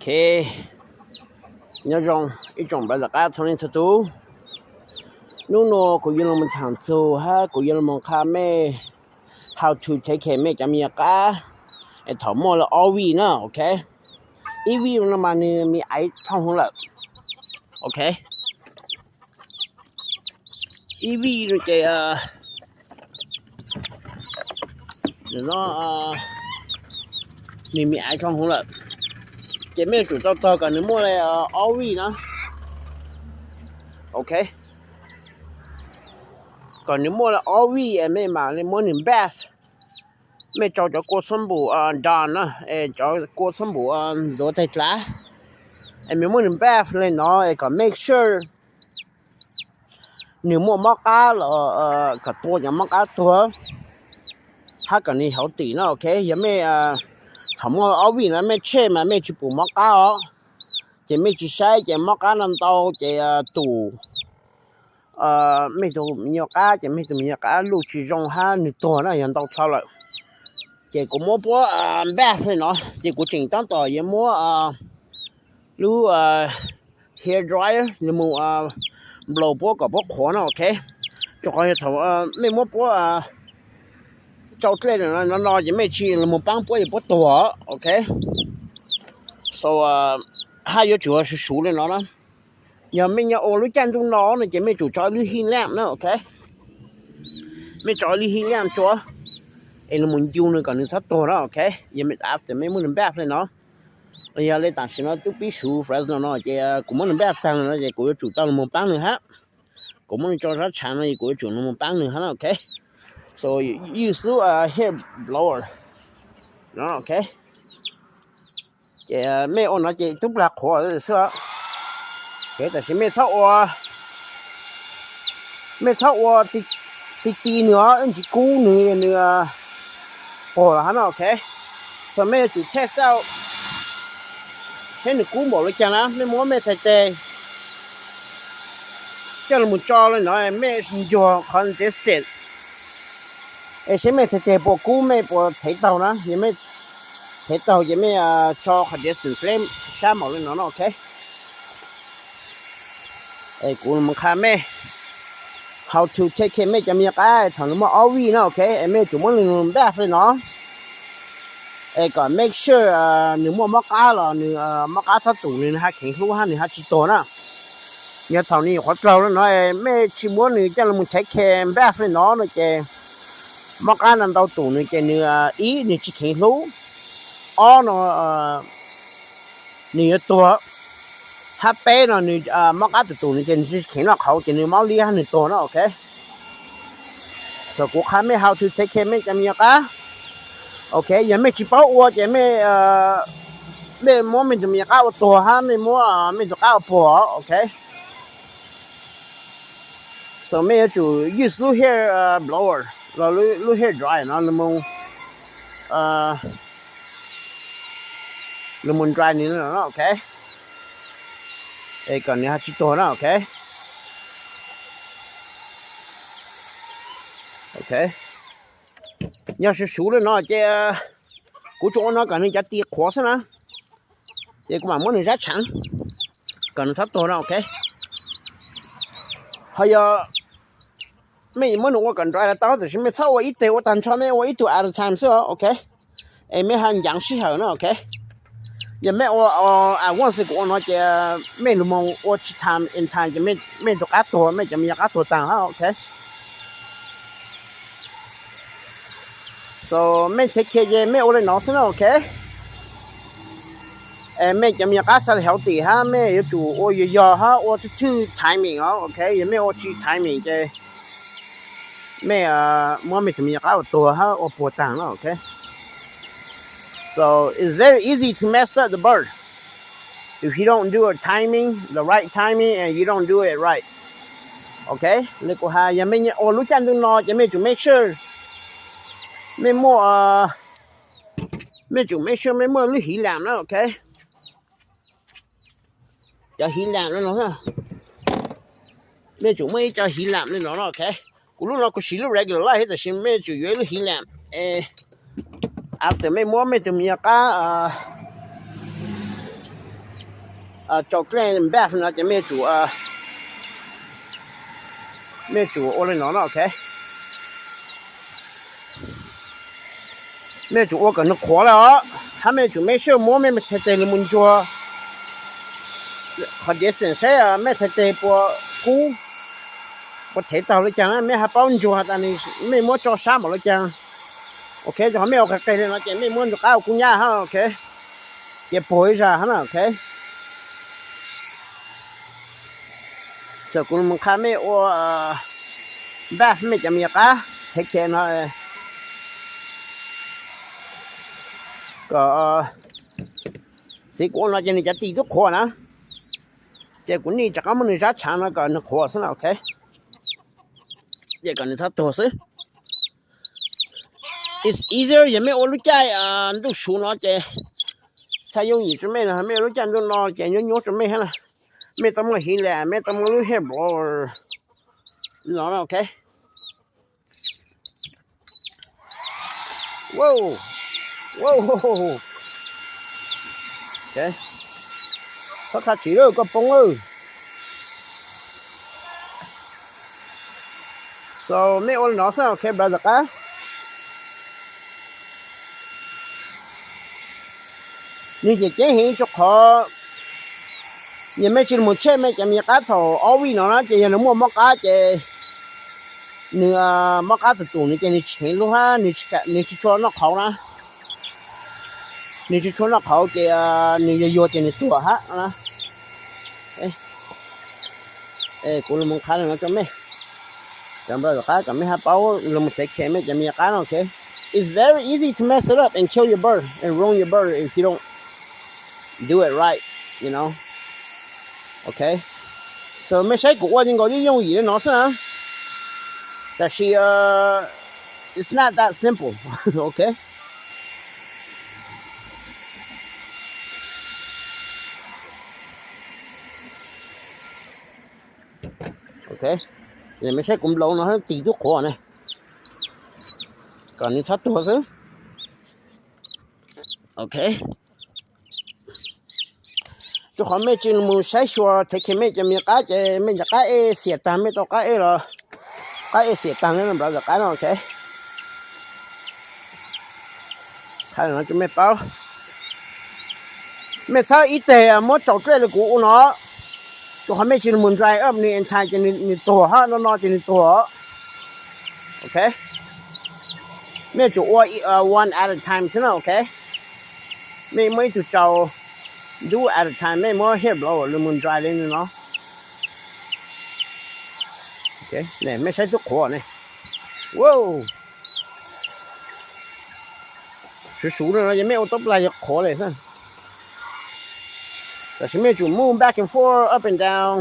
OK， 那种一种把大家从零出头，侬诺古人们常做哈，古人们看咩 ，how to take care 咩咁样噶，诶，头毛了 all we 呢 ，OK， EV 那么你咪爱通红了 ，OK，EV 这你咪爱通红了。这面主到个你摸来all we 呢 ，OK， còn nếu mua là all we em mà nên mua niệm bath mẹ cho cô xuân bù đòn á cho cô xuân bù rồi tay lá em mua niệm bath lên nó còn make sure nếu mua móc cá là cả tua nhà móc cá tua hát còn đi hậu tỷ nó ok giờ mẹ thầm mua all we nó mẹ chơi mà mẹ chụp bù móc cá ó chỉ mẹ chỉ sai chỉ móc cá năm tàu chỉ tủ mấy chỗ nhiều cá chỉ mấy chỗ nhiều cá lúc chỉ dùng ha nửa tuần nó hiện到超了chỉ có mua bữa bát thôi nó chỉ có chỉnh tăng tỏi chỉ mua lu hair dryer lu mua blow bữa có bữa khóa nó ok cho coi thầu mấy mua bữa châu tây nó chỉ mấy chi lu mua băng bữa bữa tuần ok so hai yếu chủ là số lên nó đó giờ mình nhà ô lưới chăn trong nó này chỉ mình chủ cho lưới hin làm nữa ok mình cho lưới hin làm cho em là muốn dùng nữa còn nó sắp to đó ok giờ mình áp thì mình muốn làm bếp lên nó bây giờ lấy tảng xin nó chút bí số fresh nó chỉ cũng muốn làm bếp tăng nó chỉ của chủ tao là một bán nữa hết cũng muốn cho rất chán này của chủ nó một bán nữa hết ok so use hair blower nó ok chỉ mấy ông nó chỉ chút lạc khổ rồi xưa cáiแต่สิไม่เท่าตีเนื้ออันที่กู้เนื้อพอแล้วฮะโอเคสมัยสิเทสเอาให้หนูกู้บอกเลยจ้ะนะไม่มัวไม่ใส่เตะจะเราหมุนจอเลยหน่อยไม่ย่อคอนเทสเต็ดไอ้ใช่ไม่ใส่เตะปวดกู้ไม่ปวดเทเตานะยังไม่เทเตายังไม่จอคอนเทสเฟลมช้าหมดเลยเนาะโอเคกูมันค่าแม่ how to take care แม่จะมีอะไรถามว่า all we นะโอเคแม่จุ่มมันแบบเลยเนาะก่อน make sure หนึ่งมักกะหรอหนึ่งมักกะสักตัวนึงฮะแข็งรู้ฮะหนึ่งฮะจิตโตนะเนี่ยตอนนี้ขอเราแล้วเนาะแม่ชิมว่าหนึ่งจะเรา take care แบบเลยเนาะนะเจมักกะนั่นตัวตัวนึงเจหนึ่งอีหนึ่งจิตแข็งรู้อ๋อเนาะหนึ่งตัวถ้าเป้เนาะนี่มักกะตัวนี่จะเข็นว่าเขาจะนี่เมาเลี้ยนี่ตัวเนาะโอเคso กูค้าไม่ how to take care ไม่จะมีกะโอเคยังไม่จิเป้าอัวจะไม่มัวไม่จะมีกะตัวฮะไม่มัวไม่จะกะปัวโอเค so ไม่จะ use lu hair blower เราlu hair dryer เนาะlu mun dry นี่เนาะโอเคcòn này chỉ to nó ok nhớ sự số nó chứ của chỗ nó còn nó tiệt khó thế nào thì các bạn muốn nó rất chẳng còn nó thấp to nó ok hay giờ mình muốn nó còn ra tao thì mình thâu ít tiêu tàn cho mấy ít at a time so ok em mấy hàng dạng sĩ hở nó ok giờ mấyวันสิก่อนเนาะจะไม่รู้มองว่าที่ทำ in time จะไม่ตกอัดตัวไม่จะมีอัดตัวต่างฮะโอเค so ไม่เช็คเคยไม่โอเลยเนาะสินะโอเคไม่จะมีอัดสาร healthy ฮะไม่อยู่โอ้ยฮะโอ้ชื่อ timing อ๋อโอเคยังไม่โอ้ชื่อ timing จะไม่มันไม่จะมีอัดตัวฮะโอ้ปวดต่างเนาะโอเคSo it's very easy to mess up the bird if you don't do the right timing and you don't do it right. Okay? นี่ก็หายังไม่เนี่ยโอ้รู้จักตรงนอจะไม่จุ make sure ไม่มัวไม่จุ make sure ไม่มัวรู้หินแหลมนะโอเคจะหินแหลมแล้วเนาะไม่จุไม่จะหินแหลมเลยเนาะโอเคกูรู้เนาะกูสิรู้ regular ให้แต่ฉันไม่จุอยู่รู้หินแหลมafter ไม่มัวไม่จะมีกะ找点办法呢，就没煮没煮我来拿了 ，OK。没煮我跟着垮了啊，还没煮没事，我没才在里面做，好点生菜啊，没才在播菇，我睇到了讲了，没还包你做，但你没么做啥么了讲 ，OK， 就还没有开开的那件没么就搞姑娘哈 ，OK， 也播一下哈那 OK。所以我们看没我办没怎么样啊，才看了。ก็สิกูน่าจะนี่จะตีทุกขวนะเจ้ากูนี่จะก็มันนี่จะชานะก็นึกขวซะนะโอเคเดี๋ยวกันนี่ถ้าตัวซิ it's easier 也没我รู้ใจดูสูเนาะเจ้ถ้า用อีจะไม่นะไม่รู้ใจดูเนาะเจ้ยงๆจะไม่ฮะนะไม่ต้องมาหินแหละไม่ต้องมารู้เห็บบ่เนาะโอเคว้าวOK เขาขัดสีเลยก็ปงเลย so ไม่โอนหนอซะโอเคบราซะนี่จะเจ๊เห็นจุกขอยังไม่ชินหมดเช่ไม่จะมีกาถอเอาวินนะจะยังมัวมอกาจะเนื้อมอกาตัวนี้จะนี่เห็นลูกฮะนี่ชวนนกเขานะนี่ชวนนกเขาจะนี่จะโยจะนี่ตัวฮะนะกูลงคันแล้วจะไม่จำได้หรอครับจะไม่ฮะเป้าลงใส่เข็มไม่จะมีการโอเค it's very easy to mess it up and kill your bird and ruin your bird if you don't do it right you know okay so ไม่ใช่กูว่าจริงก็用语的老师啊但是it's not that simple okay okay ยังไม่ใช่กลุ่มเราเนาะตีทุกขวนะก่อนนี้ชัดตัวซิโอเคทุกคนไม่จริงมูใช้ชัวร์ที่ไม่จะมีก้าจะไม่จะก้าเสียตังไม่ต้องก้าหรอก้าเสียตังนั่นเราจะก้าโอเคใครเราจะไม่เป้าไม่ใช่อีเตะมั่วจอดเจ้าเลยกูเนาะทุกคนไม่จริงมูใจนี่เอ็นชายจะนี่ตัวฮะนอนจะนี่ตัวโอเคไม่จุว่าone at a time ใช่ไหมโอเคไม่จุเจ้าdo at a time ไม่มั่วเห็บเราหรือมูใจเลยเนาะโอเคเนี่ยไม่ใช่ทุกคนเนี่ยว้าวสูงๆเลยยังไม่เอาตัวปลายจะขอเลยสิแต่ฉันไม่จุ move back and forth up and down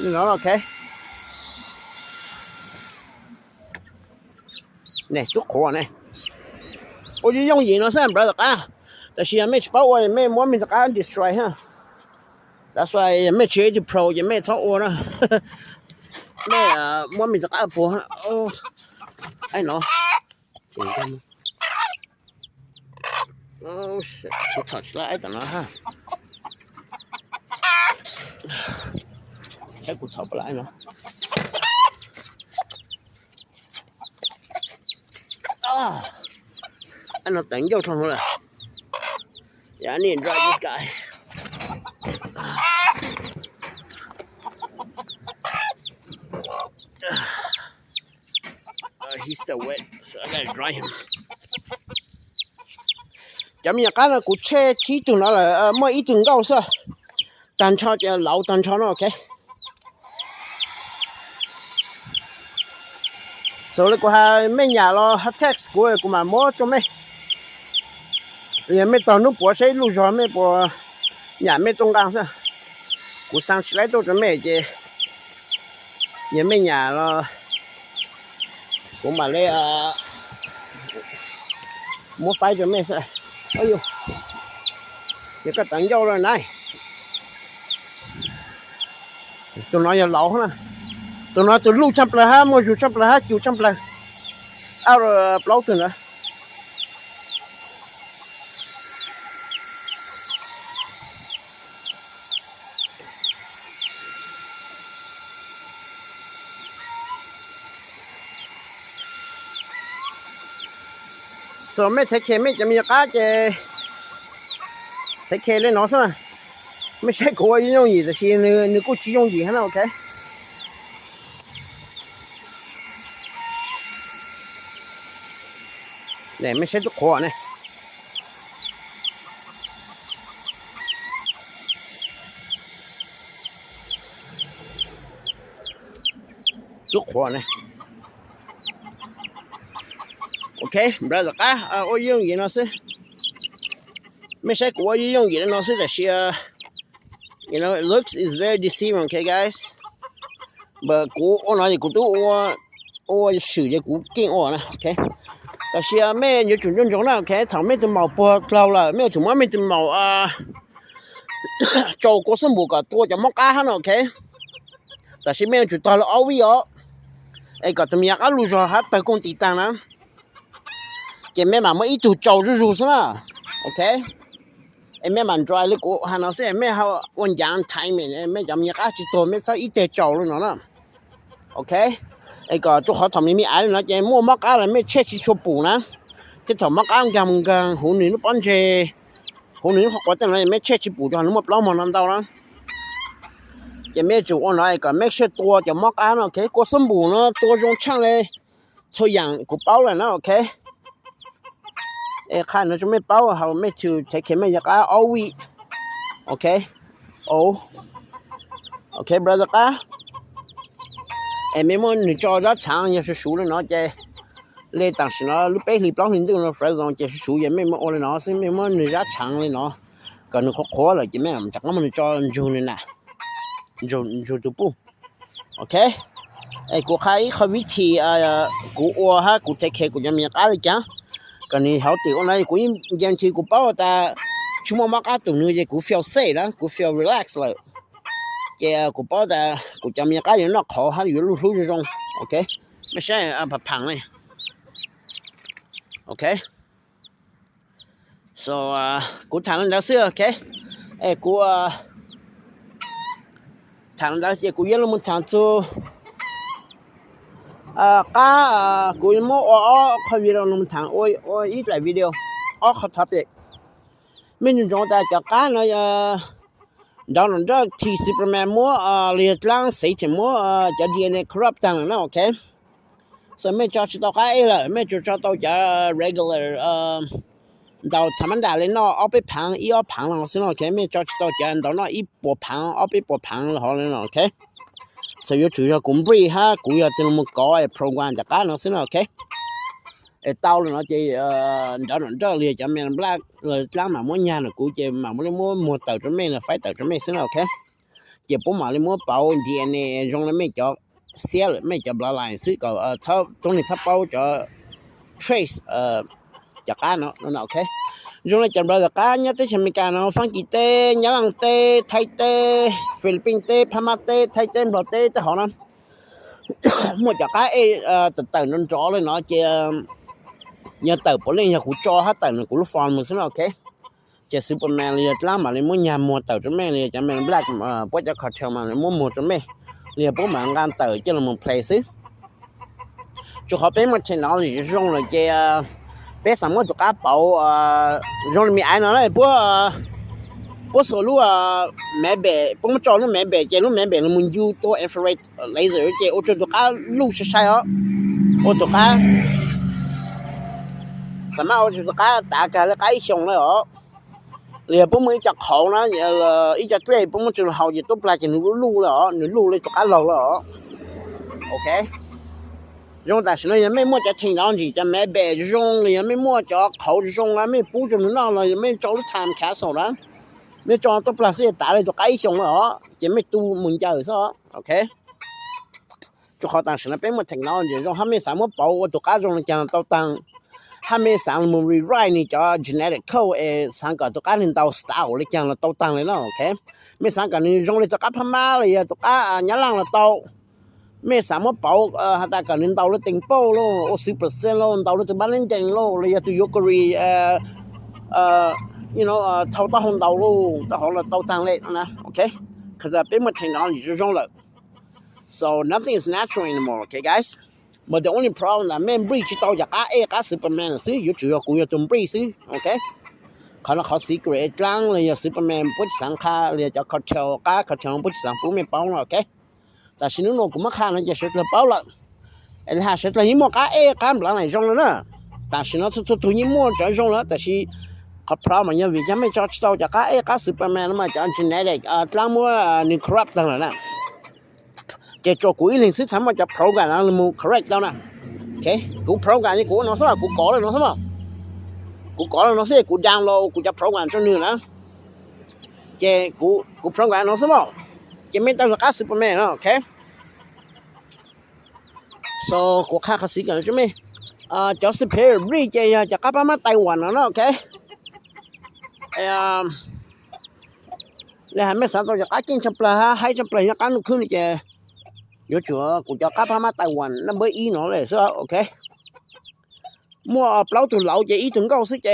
you know okay เนี่ยทุกคนเนี่ย我就用眼了噻不知道啊但是也没把我也没我们这个 destroy 哈 that's why 也没学就 pro 也没超我了没我们这个不哦I know 简单吗哦是就吵起来等了哈这股吵不来了啊anh nó tỉnh giao thông rồi yeah I need to drive this guy he's still wet so I gotta dry him chấm nhà cá là cút xe chỉ từ nó là mỗi ít từng gạo sao tan cho lão tan cho nó ok so là của hai mấy nhà lo hát text của mà mua cho mấy giờ mấy tao nó bỏ xe lúc rồi mấy bỏ nhà mấy trong gang sao của sáng lại tôi cho mấy chứ giờ mấy nhà lo của mà lấy mua phải cho mấy sao ôi呦giờ cái tận dâu rồi này tụi nó giờ lẩu nè tụi nó tụi lúc chăm là ha mua dù chăm là ha chịu chăm là ao rồi lâu từ nữa 所以没才前面就没干这才开了孬是吧没才过用意这些你过去用意还能 OK 呢没才都过呢都过呢OK brother 啊我用意那是没才过用意的那是这些 you know it looks is very deceiving okay guys but 我拿的都我sử dụng của kinh ổn nè ok ta sẽ mẹ nhiều chuyện trong đó ok thằng mẹ từ màu bò lâu là mẹ chúng mẹ từ màu trâu có sâm bù cả tua cho móc cá hết ok ta sẽ mẹ chúng ta là áo vía ấy cả tụi mình ăn luôn rồi hết tới công ty tăng nè cái mẹ mà ít tụi trâu rú rú nữa ok em mẹ mình dry lấy của hắn nó sẽ mẹ họ quan giang thay mình mẹ chấm nhạc chỉ tôi mẹ sao ít tê trâu luôn nó okไอ้ก็ตัวเขาทำมีไอ้นะเจมั่วมักอะไรไม่เช็ดชิชปูนะที่ทำมักอ้างกันกันหูหนึ่งปั้นเจหูหนึ่งเขาก็จะอะไรไม่เช็ดชิปูจนมันปล้อมมันนั่นเท่านั้นจะไม่จู่อะไรก็ไม่เช็ดตัวจะมักอ้างโอเคก็สมบูรณ์นะตัวจงช่างเลยตัวอย่างกูเป้าเลยนะโอเคไอ้ข้าเนี่ยจะไม่เป้าเขาไม่จู่ใช้เข็มไม่อยากเอาวีโอเคโอเค brother ก้า每么你找着长也是熟了呢，这来当时呢，你白里不能这个反正就是熟也没么我了呢，是每么你家长了呢，可能可了，就没我们讲我们找就了呢，就都不 ，OK， ไอ้กูใครเขาวิธีกูฮะกูเทคกูจะมีอะไรจังก็นี่เขาติว่าอะไรกูยังที่กูเป้าแต่ชั่วโมงมากตรงนี้จะกู feel safe นะกู feel relax เลย这古包的古家面家人那烤还有路途之中 ，OK， 没事不胖嘞 ，OK，so 古谈论到是 OK， 哎古谈论到这古原来我们谈做古么看 video 我们谈我一来 video 看 topic， 没人中在讲呢đó là đó thì Superman mua liệt lang xây thì mua cho DNA corrupt tăng nó ok so mấy cho tao cái là mấy cho tao cho regular tao thằng mình đã lên nó ở bên phẳng ý ở phẳng là xin ok mấy cho tao cho tao nó ít bộ phẳng ở bên bộ phẳng là họ lên ok so yêu chủ yếu cũng bị ha cũng yêu từ một cái program cho cái nó xin ok tao là nó chỉ đó liệt cho mình black rồi lang mà muốn nhà là cũng chỉ mà muốn mua tờ cho mình là phải tờ cho mình xin ok chỉ bố mà muốn bảo DNA trong nó mấy cho xe rồi mấy cho bloodline xí có thao trong này thao bao cho trace cho cá nó ok trong này chẳng bao giờ cá nhớ tới chừng mình nó phán kỳ tê nhớ lăng tê Thái tê Philippines tê Pama tê Thái tê Bồ tê tới họ lắm một cho cá từ từ nó rõ lên nó chỉ nhà tờ bỏ lên nhà của cho hết tờ nó của lúc farm mình xin ok chỉ Superman liền làm mà liền muốn nhà mua tờ cho mẹ liền cho mẹ black mà bố cho cartel mà liền muốn mua cho mẹ liền bố mà ăn tờ cho là một place cho họ bé mà trên nó thì rong là cái bé sắm một cái bảo rong là mi ai nó đấy bố số lúc mẹ bé bố mà cho nó mẹ bé chỉ lúc mẹ bé là mình use to infrared laser chỉ ô tô cái lúc sai đó ô tô cái sao mà chúng ta打开了改凶了哦，你不没只好呢，一只对不没就好就都不来就你录了哦，你录了就改漏了哦 ，OK。用但是呢也没么只听上去，这没白用了也没么只口用了，没补就那了，也没找了参看手了，没找都不来是打了就改凶了哦，就没都门家有啥 ，OK。就好但是呢，别么听上去，用还没什么包，我都改用了讲到当。他们上么 rewrite 你叫 genetic code 上个都改领导 style 你讲了都当了 OK 没上个你用了这个他妈了呀都改人浪了都没什么包他大个领导了定包咯50%咯领导了就把人定咯你要就有个you know 偷到红道咯都好了都当了呢 OK 可是别么听到你就用了 so nothing is natural anymore okay guys but the only problem là men breach 到就加 A 加 Superman 是有主要故意做 breach OK 可能เขา secret จังเลย Superman 不想卡เลยจะเขาเที่ยว加เขาเที่ยว不想不面包了 OK 但是侬กูมา看人家说了包了哎他说了你莫加 A 加不来用了呢但是呢做你莫再用了但是เขา problem ยังวิจารณ์ไม่จอด到จะ加 A 加 Superman 嘛จะ genetic จังมัวนี่ corrupt จังแล้วนะจะ做กู一零四参嘛จะ program แล้วมู correct แล้วนะ OK กู program นี่กูเนาะซะกูก่อเลยเนาะซะมั้งกูก่อแล้วเนาะสิกู download กูจะ program จนนึงนะเจกู program เนาะซะมั้งเจไม่ต้องกับ Superman เนาะ OK so กูค่าเขาสิกันใช่มั้ยJoseph Perry จะกลับมาไต้หวันแล้วเนาะ OK แล้วให้ไม่สามารถจะกัดกินจับปลาให้จับปลาอย่างกันขึ้นเจ有主กูจะกลับมาไต้หวันนั่นบ่อีเนาะเลยซะ OK มัวเปล่าตัวเหลาเจอีถึง90เจ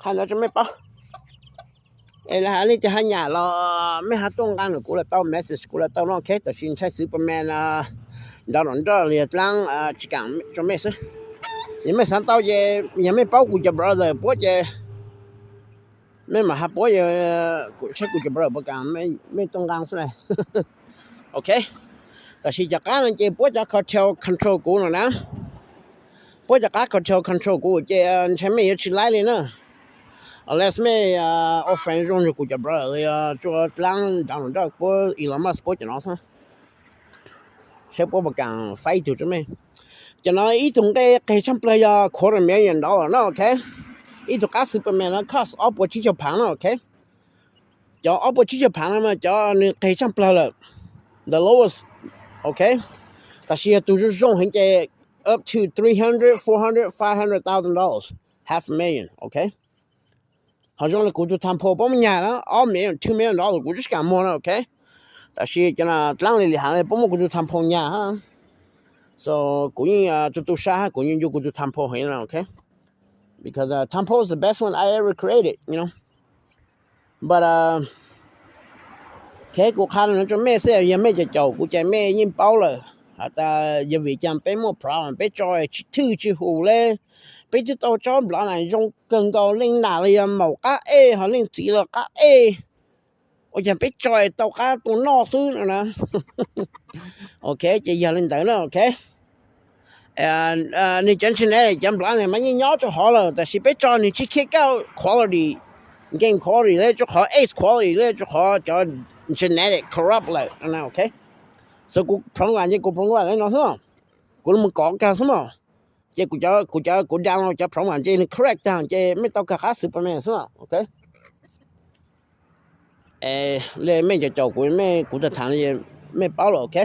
看到这没包แล้วนี่จะให้ญาเราไม่หาตรงกันกูละต้อง message กูละต้องโอเคแต่สินใช้ Superman ดาวน์โหลดเลยจังจิกังจะไม่ซื้อยังไม่สั่งเต้าเจยังไม่เป้ากูจะ brother ปวดเจไม่มาหาปวดเจกูใช้กูจะ brother ประกันไม่ตรงกันซะเลยโอเคแต่สิจากการเจปวดจะcontrol กูนะปวดจากการ control กูเจใช้ไม่有起来เลยนะunless ไม่offense 中就กูจะ brother 做当ดาวน์โหลดปวดอีลอนมัสก์ปวดจะเนาะซะใช้ปวดประกันไฟถูกใช่ไหมจะน้อยอีตรงcái trăm play $250 million เนาะ OK อีตรงกับ Superman นะ cost เอาปวดที่จะพังเนาะ OK จะเอาปวดที่จะพังมาจะนี่cái trăm play 了 the lowest OK 但是都是用很多 up to $300 $400 $500,000 half a million OK 好像了กู就谈破不么样了2 million $2 million กู就是干么了 OK 但是就那当里行的不么กู就谈破呀哈So กูยังจะตัวชากูยังอยู่กูจะทำโพลให้นะ okay because Tampo is the best one I ever created you know but แค่กูคันแล้วจะไม่เสียยังไม่จะเจ้ากูจะไม่ยิงเป้าเลยแต่อย่าวิจารณ์ไปหมดเพราะไปจอยทื่อชื่อหูเลยไปจะตัวจอมหลังไหนยงเกินก็เล่นหน้าเลยหมอกะเอเขาเล่นสีละกะเอโอ้ยไปจอยตัวกะตัวนอกซื้อนะโอเคจะอย่าเล่นแต่นะโอเค你真是呢讲不然嘛你鸟就好了但是别找你去kick out quality game quality 咧就好 ace quality 咧就好叫 genetic corrupt 了那 OK so กูพร้อมกันจะกูพร้อมกันแล้วเนาะซะกูมันก่อกันซะมั้งจะกูดาวน์จะพร้อมกันจะ correct จังจะไม่ต้องกับ Superman ซะ OK เลยไม่จะเจ้ากูจะถามเลยไม่เป้าหรอก OK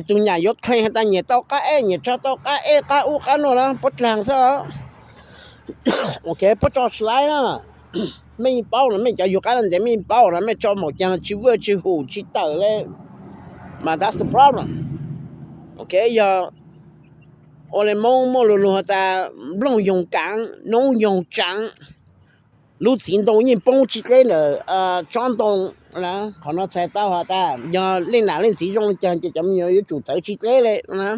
ตัวใหญ่ยกเคยให้ตาเนี่ยตอกะเนี่ยจะตอกะกะอุกะโนนะปดหลังซะโอเคปดจอสไลด์นะไม่เป้านะไม่จะอยู่กันแต่ไม่เป้านะไม่จอหมดจังชิวชิหูชิตเลย but that's the problem โอเคอย่าโอเลมงลูแต่บลงยงกังน้องยงจังรู้สินตรงยิ่งป้องชิดเลยเนอะจอนตรงนะขอน้องใช้เต้าหาตาอย่าเล่นหนาเล่นสีจงจังจะจำอยู่จุดใจชิดเลยนะ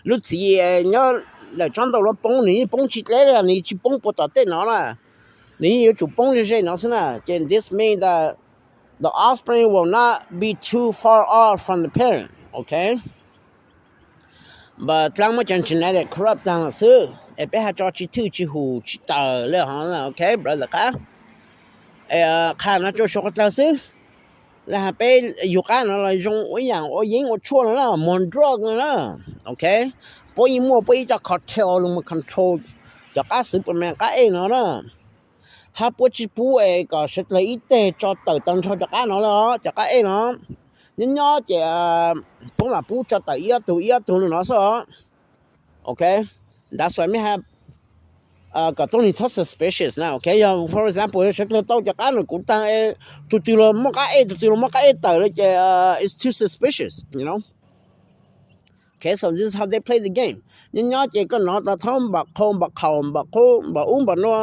รู้สิอย่าแล้วจอนตรงเราป้องนี่ป้องชิดเลยนี่ชิป้องปวดตัวเต้นเนาะนี่อยู่จุดป้องจะใช่เนาะสินะ this means that the offspring will not be too far off from the parent okay but 当มาจัง genetic corrupt ต่างซื้อไปหาจอชิทื่อชิหูชิตาเลยฮะโอเค brother ค่ะข้านะจะชกตาซื้อแล้วไปอยู่กันอะไรจงอย่างยิงชั่วนะมอนดรอกนะโอเคปอยมัวปอยจะคอนโทรลลงมาคอนโทรลจะก้าSupermanก้านะถ้าปอยปูก็สุดเลยเตะจอเตะตันชอจะก้านะจะก้านะนี่เนาะจะปุ่งละปูจะเตะตัวนะซะโอเคThat's why we have got only suspicious now okay for example ฉันเราต้องจากการกูตั้งตัวเราไม่ก็แต่เลยจะit's too suspicious you know okay so this is how they play the game นี่เนาะจะก็เนาะแต่ทำบักคงบักเขาบักคู่บักบักนัว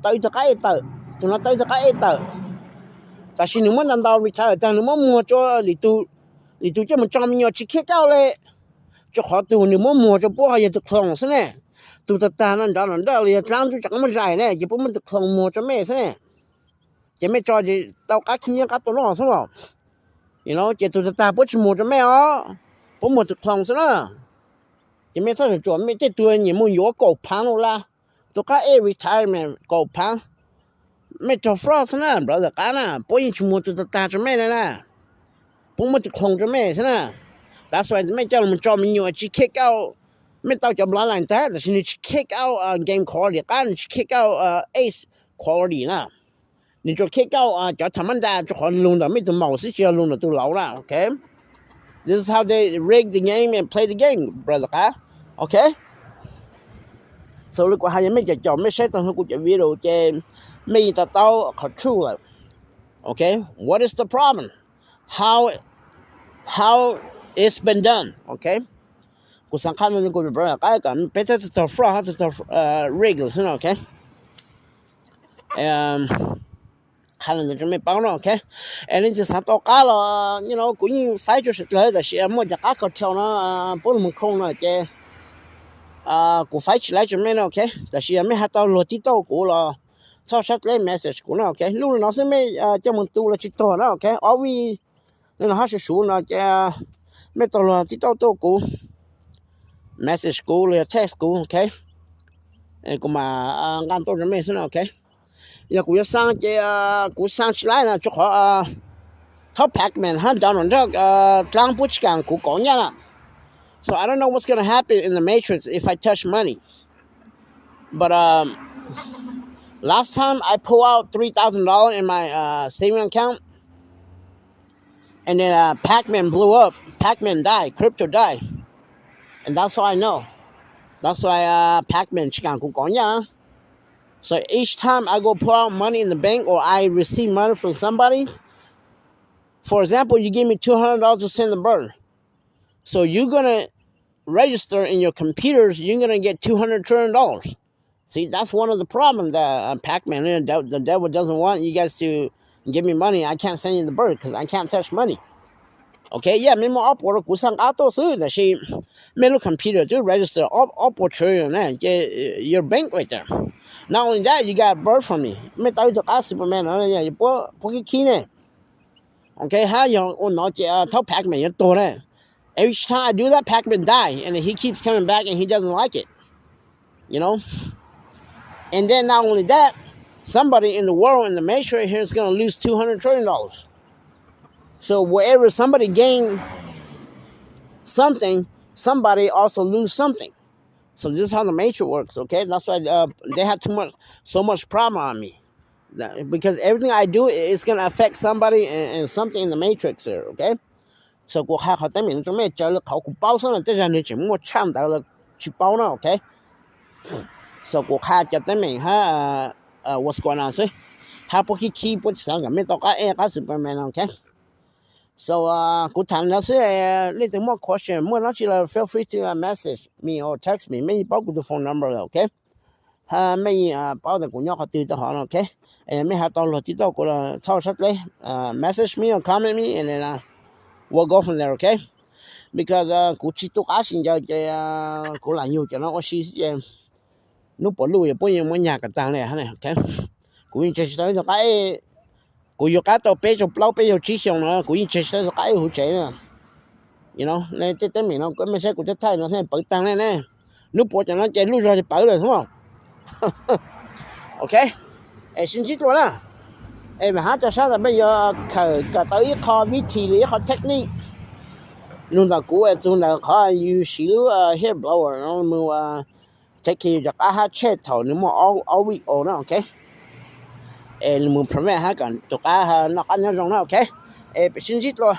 ตัวจากการตัวนั้นตัวจากการแต่สิ่งนี้มันนั่นดาววิชาแต่หนูมันมัวจ้าลิตู你就这么证明要去开高嘞就好多你摸就不好也就空是呢都是单人当然的也长就这么在呢也不么就空摸着没是呢这没着急到家听见家多了是吧you know 这都是大不去摸着没啊不摸就空是呢这没啥做没这多你们有够盘了啦都家 retirement 够盘没着 frost 呢 brother 干呢不应去摸就大着没呢不摸就空着没是呢That's why ไม่เจ้ามันจอมอยู่ชิ kick out ไม่ต้องจะบล้านแต่แต่ชิ kick out game quality กันชิ kick out ace quality นะ你就 kick out จะทำมันได้จะขอลงแต่ไม่ต้องเมาสิเชียลงแต่ตัวเราละ okay this is how they rig the game and play the game brother ค่ะ okay so ลูกว่ายังไม่จะจอมไม่ใช่ต้องให้กูจะวิดีโอเกมไม่จะต้องขอชู้ okay what is the problem how it's been done okay กูสังคัญมันกูจะบอกกันเป็นตัวfraud has the regulars okay 看了就没帮了 okay 你就上到家了 you know กูยิ่งไฟ就是来的是么จะก้าว跳呢不那么空了这กูไฟ起来就没了 okay 但是没还到落地到กู了超杀来 message กู了 okay 路老师没这么多了去到了 okay all we 那还是说呢这ไม่ตลอดที่ตัวกู message กูหรือ text กู okay กูมางานตัวจะไม่สน okay อย่ากูจะสร้างกูสร้าง起来呢就好top packman 哈当然这当不起干กู讲呀了 so I don't know what's going to happen in the matrix if I touch money but last time I pull out $3,000 in my saving account and then Pac-Man blew up. Pac-Man died. Crypto died. And that's why I know. That's why Pac-Man chikan ku konya. So each time I go pull out money in the bank or I receive money from somebody, for example, you give me $200 to send the bird. So you're going to register in your computers, you're going to get $200. See, that's one of the problems that Pac-Man, the devil doesn't want you guys to give me money. I can't send you the bird because I can't touch money. Okay, yeah, 没么 upward 股上阿多所有的是没有 computer 就 register upward 车呢 your bank right there. Not only that, you got bird from me. 没到就阿 Superman 也不去起呢 Okay, 还有我拿这套 Pac-Man 也多呢 Each time I do that, Pac-Man die, and he keeps coming back and he doesn't like it. You know? And then not only that, somebody in the world, in the matrix here, is going to lose $200 trillion. So wherever somebody gain something, somebody also lose something. So this is how the matrix works, okay? That's why they have so much problem on me. Because everything I do is going to affect somebody and something in the matrix here, okay? So 我还好等明准备交了考古包上了这些人全部抢到了去包了 okay So 我还就等明哈what's going on so 还不去 keep 不上个没到个个是不没 okay So 我谈了是你怎么 question 莫拿起来 feel free to message me or text me 没包括的 phone number okay 没包的我要好对就好了 okay 没还到了知道过了超出来message me or comment me and then we'll go from there, okay? Because 古起都阿先就古难有就那我是no 不路也不用我nhà个当嘞哈呢 okay 古就是说cái古有个到背就老背就只想了古就是说cái好钱啊 you know 那这证明了我们说古这太了现在不当嘞呢 no 不就那这路上就白了是吗 okay 星期多了mà hát cho sao là bây giờ cả tới kho vị trí lý kho technique luôn là cũ chung là kho you xíu hair blower nó mua take care cho cả hát chết thầu nếu mà all week all đó okay mua prevent hát còn cho cả nó ăn nó rong nó okay xin chít rồi